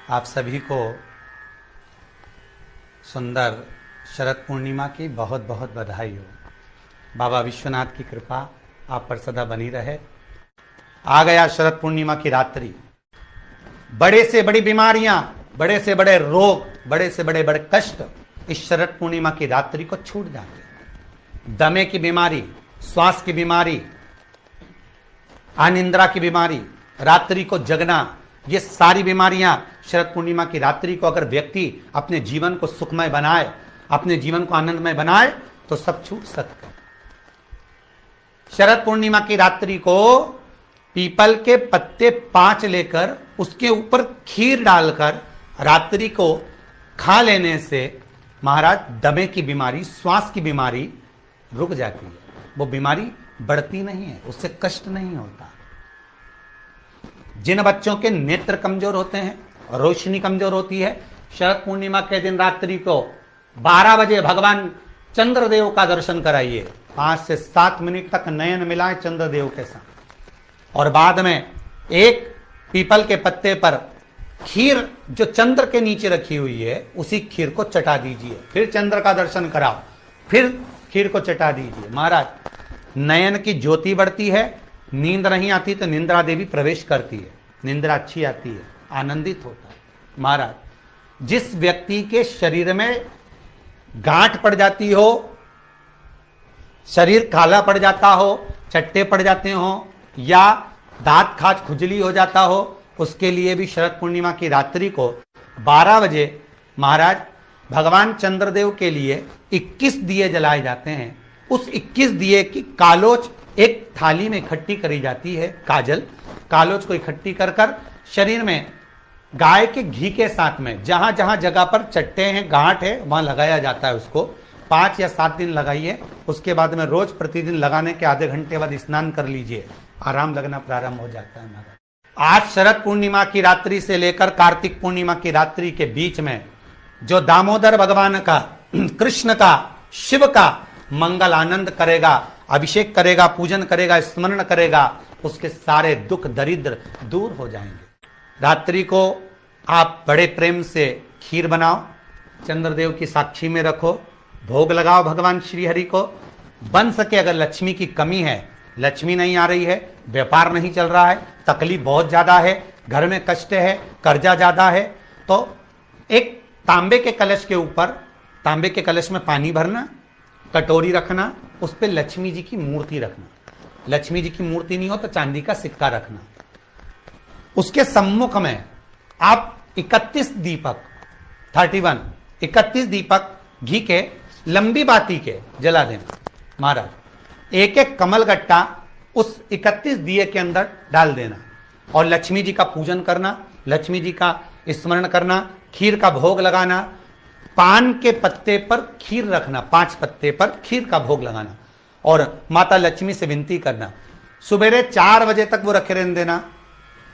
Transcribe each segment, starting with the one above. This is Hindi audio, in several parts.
आप सभी को सुंदर शरद पूर्णिमा की बहुत बहुत बधाई हो। बाबा विश्वनाथ की कृपा आप पर सदा बनी रहे। आ गया शरद पूर्णिमा की रात्रि। बड़े से बड़ी बीमारियां, बड़े से बड़े रोग, बड़े से बड़े बड़े कष्ट इस शरद पूर्णिमा की रात्रि को छूट जाते हैं। दमे की बीमारी, श्वास की बीमारी, अनिद्रा की बीमारी, रात्रि को जगना, ये सारी बीमारियां शरद पूर्णिमा की रात्रि को अगर व्यक्ति अपने जीवन को सुखमय बनाए, अपने जीवन को आनंदमय बनाए तो सब छूट सकते हैं। शरद पूर्णिमा की रात्रि को पीपल के पत्ते 5 लेकर उसके ऊपर खीर डालकर रात्रि को खा लेने से महाराज दमे की बीमारी, श्वास की बीमारी रुक जाती है। वो बीमारी बढ़ती नहीं है, उससे कष्ट नहीं होता। जिन बच्चों के नेत्र कमजोर होते हैं, रोशनी कमजोर होती है, शरद पूर्णिमा के दिन रात्रि को 12 बजे भगवान चंद्रदेव का दर्शन कराइए। 5 से 7 मिनट तक नयन मिलाएं चंद्रदेव के साथ और बाद में एक पीपल के पत्ते पर खीर जो चंद्र के नीचे रखी हुई है उसी खीर को चटा दीजिए। फिर चंद्र का दर्शन कराओ, फिर खीर को चटा दीजिए। महाराज नयन की ज्योति बढ़ती है, नींद नहीं आती तो निंद्रा देवी प्रवेश करती है, निंद्रा अच्छी आती है, आनंदित होता है। महाराज जिस व्यक्ति के शरीर में गांठ पड़ जाती हो, शरीर काला पड़ जाता हो, चट्टे पड़ जाते हो या दांत खाज खुजली हो जाता हो, उसके लिए भी शरद पूर्णिमा की रात्रि को 12 बजे महाराज भगवान चंद्रदेव के लिए 21 दिए जलाए जाते हैं। उस 21 दिए की कालोच एक थाली में इकट्ठी करी जाती है। कालोच को इकट्ठी कर कर शरीर में गाय के घी के साथ में जहां जहां जगह पर चट्टे हैं, गांठ है, वहां लगाया जाता है। उसको 5 या 7 दिन लगाइए। उसके बाद में रोज प्रतिदिन लगाने के आधे घंटे बाद स्नान कर लीजिए, आराम लगना प्रारंभ हो जाता है। महाराज आज शरद पूर्णिमा की रात्रि से लेकर कार्तिक पूर्णिमा की रात्रि के बीच में जो दामोदर भगवान का, कृष्ण का, शिव का मंगल आनंद करेगा, अभिषेक करेगा, पूजन करेगा, स्मरण करेगा, उसके सारे दुख दरिद्र दूर हो जाएंगे। रात्रि को आप बड़े प्रेम से खीर बनाओ, चंद्रदेव की साक्षी में रखो, भोग लगाओ भगवान श्री हरि को। बन सके अगर लक्ष्मी की कमी है, लक्ष्मी नहीं आ रही है, व्यापार नहीं चल रहा है, तकलीफ बहुत ज्यादा है, घर में कष्ट है, कर्जा ज्यादा है, तो एक तांबे के कलश के ऊपर, तांबे के कलश में पानी भरना, कटोरी रखना, उस पर लक्ष्मी जी की मूर्ति रखना। लक्ष्मी जी की मूर्ति नहीं हो तो चांदी का सिक्का रखना। उसके सम्मुख में आप 31 दीपक 31 दीपक घी के लंबी बाती के जला देना। महाराज एक एक कमल गट्टा उस 31 दिए के अंदर डाल देना और लक्ष्मी जी का पूजन करना, लक्ष्मी जी का स्मरण करना, खीर का भोग लगाना, पान के पत्ते पर खीर रखना, 5 पत्ते पर खीर का भोग लगाना और माता लक्ष्मी से विनती करना। सुबेरे 4 बजे तक वो रखे रहने देना,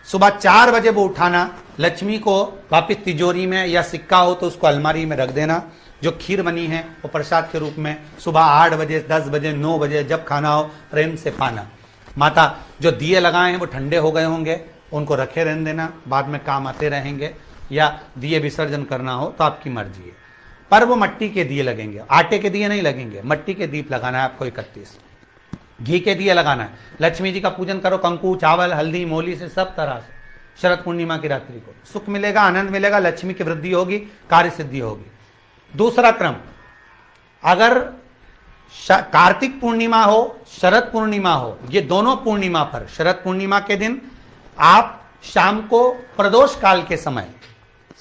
सुबह 4 बजे वो उठाना, लक्ष्मी को वापिस तिजोरी में या सिक्का हो तो उसको अलमारी में रख देना। जो खीर बनी है वो प्रसाद के रूप में सुबह 8 बजे, 10 बजे, 9 बजे जब खाना हो प्रेम से पाना। माता जो दिए लगाए हैं वो ठंडे हो गए होंगे, उनको रखे रहने देना, बाद में काम आते रहेंगे, या दिए विसर्जन करना हो तो आपकी मर्जी है। पर वो मट्टी के दिए लगेंगे, आटे के दिए नहीं लगेंगे, मट्टी के दीप लगाना है आपको। 31 घी के दिए लगाना है। लक्ष्मी जी का पूजन करो, कंकु, चावल, हल्दी, मोली से सब तरह से। शरद पूर्णिमा की रात्रि को सुख मिलेगा, आनंद मिलेगा, लक्ष्मी की वृद्धि होगी, कार्य सिद्धि होगी। दूसरा क्रम, अगर कार्तिक पूर्णिमा हो, शरद पूर्णिमा हो, ये दोनों पूर्णिमा पर शरद पूर्णिमा के दिन आप शाम को प्रदोष काल के समय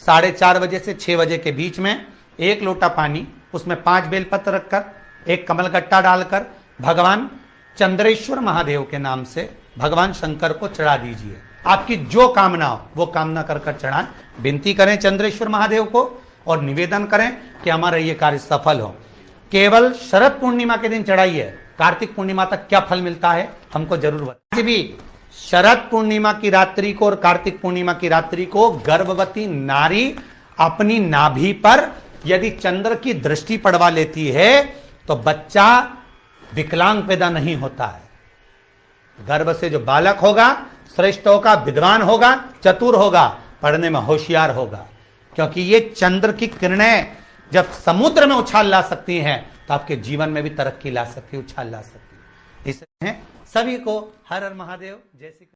4:30 बजे से 6 बजे के बीच में 1 लोटा पानी, उसमें 5 बेलपत्र रखकर, 1 कमलगट्टा डालकर भगवान चंद्रेश्वर महादेव के नाम से भगवान शंकर को चढ़ा दीजिए। आपकी जो कामना हो वो कामना कर कर चढ़ाएं, विनती करें चंद्रेश्वर महादेव को और निवेदन करें कि हमारा ये कार्य सफल हो। केवल शरद पूर्णिमा के दिन चढ़ाइए, कार्तिक पूर्णिमा तक क्या फल मिलता है हमको जरूर बताइए। भी शरद पूर्णिमा की रात्रि को और कार्तिक पूर्णिमा की रात्रि को गर्भवती नारी अपनी नाभि पर यदि चंद्र की दृष्टि पड़वा लेती है तो बच्चा विकलांग पैदा नहीं होता है। गर्भ से जो बालक होगा श्रेष्ठ होगा, विद्वान होगा, चतुर होगा, पढ़ने में होशियार होगा, क्योंकि ये चंद्र की किरणें जब समुद्र में उछाल ला सकती हैं तो आपके जीवन में भी तरक्की ला सकती है, उछाल ला सकती है। इसलिए सभी को हर हर महादेव, जय श्री कृष्ण।